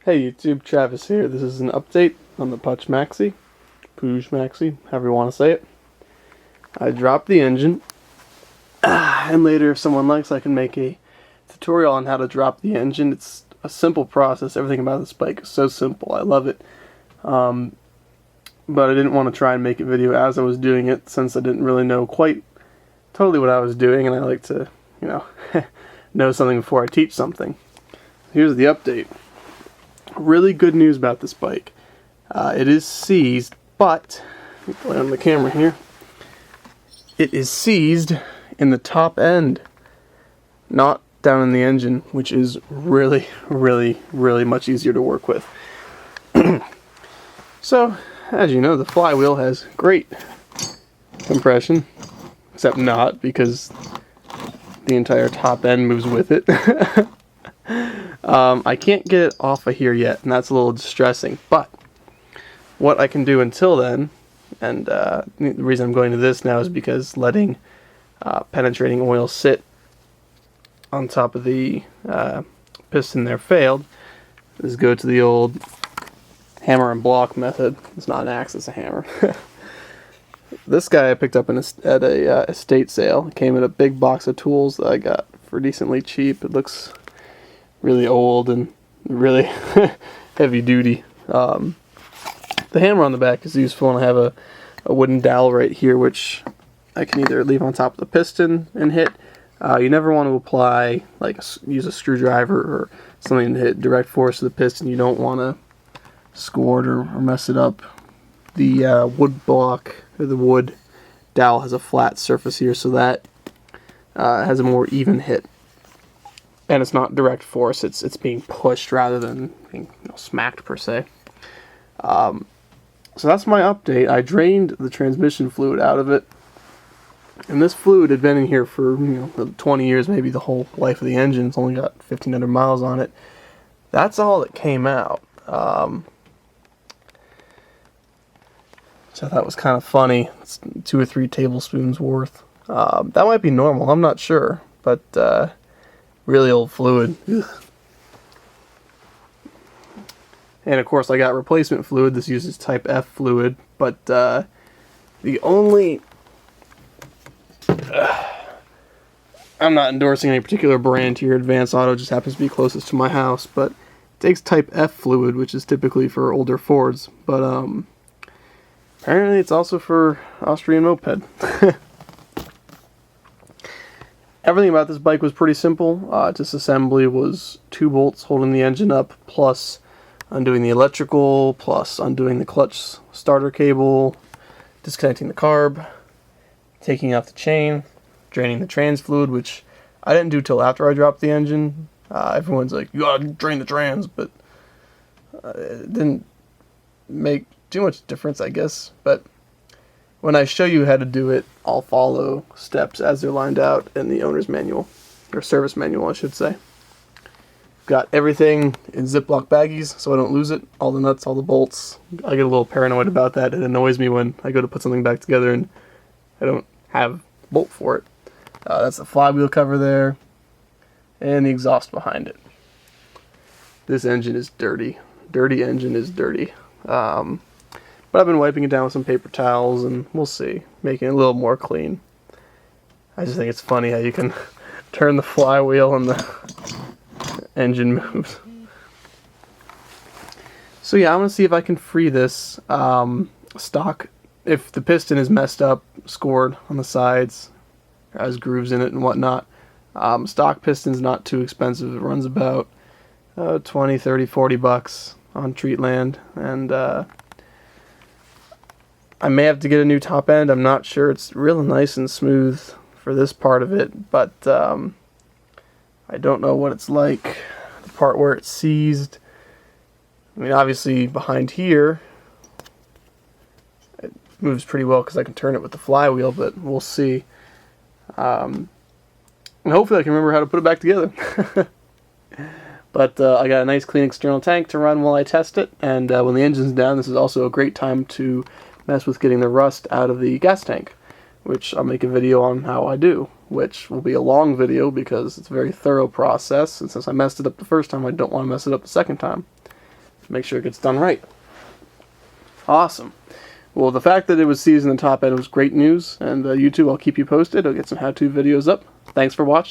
Hey YouTube, Travis here. This is an update on the Puch Maxi, however you want to say it. I dropped the engine, and later if someone likes I can make a tutorial on how to drop the engine. It's a simple process. Everything about this bike is so simple. I love it. But I didn't want to try and make a video as I was doing it since I didn't really know quite totally what I was doing, and I like to, know something before I teach something. Here's the update. Really good news about this bike. It is seized, but let me play on the camera here. It is seized in the top end, not down in the engine, which is really, really, really much easier to work with. So, as you know, the flywheel has great compression, except not, because the entire top end moves with it. I can't get it off of here yet, and that's a little distressing, but what I can do until then, and the reason I'm going to this now is because letting penetrating oil sit on top of the piston there failed, is go to the old hammer and block method. It's not an axe, it's a hammer. This guy I picked up at a estate sale. It came in a big box of tools that I got for decently cheap. It looks really old and really heavy duty. The hammer on the back is useful, and I have a wooden dowel right here which I can either leave on top of the piston and hit. You never want to apply, use a screwdriver or something to hit direct force to the piston. You don't want to score it or mess it up. The wood block, or the wood dowel, has a flat surface here, so that has a more even hit. And it's not direct force, it's being pushed rather than being smacked per se. So that's my update. I drained the transmission fluid out of it, and this fluid had been in here for 20 years, maybe the whole life of the engine. It's only got 1,500 miles on it. That's all that came out. So that was kind of funny. It's 2 or 3 tablespoons worth. That might be normal, I'm not sure, but really old fluid. Ugh. And of course I got replacement fluid. This uses type F fluid, but the only... I'm not endorsing any particular brand here. Advanced Auto just happens to be closest to my house, but it takes type F fluid, which is typically for older Fords, but apparently it's also for Austrian moped. Everything about this bike was pretty simple. Disassembly was 2 bolts holding the engine up, plus undoing the electrical, plus undoing the clutch starter cable, disconnecting the carb, taking off the chain, draining the trans fluid, which I didn't do till after I dropped the engine. Everyone's like, you gotta drain the trans, but it didn't make too much difference, I guess. But when I show you how to do it, I'll follow steps as they're lined out in the owner's manual, or service manual I should say. Got everything in Ziploc baggies so I don't lose it, all the nuts, all the bolts. I get a little paranoid about that. It annoys me when I go to put something back together and I don't have a bolt for it. That's the flywheel cover there, and the exhaust behind it. This engine is dirty. Dirty engine is dirty. But I've been wiping it down with some paper towels, and we'll see, making it a little more clean. I just think it's funny how you can turn the flywheel and the engine moves. So yeah, I'm going to see if I can free this stock. If the piston is messed up, scored on the sides, has grooves in it and whatnot, stock piston's not too expensive. It runs about 20, 30, 40 bucks on Treatland, and I may have to get a new top end. I'm not sure. It's real nice and smooth for this part of it, but I don't know what it's like the part where it's seized. I mean, obviously behind here it moves pretty well because I can turn it with the flywheel, but we'll see. And hopefully I can remember how to put it back together. But I got a nice clean external tank to run while I test it, and when the engine's down, this is also a great time to mess with getting the rust out of the gas tank, which I'll make a video on how I do, which will be a long video because it's a very thorough process, and since I messed it up the first time, I don't want to mess it up the second time. make sure it gets done right. Awesome. Well, the fact that it was seasoned the top end was great news, and YouTube, I'll keep you posted. I'll get some how-to videos up. Thanks for watching.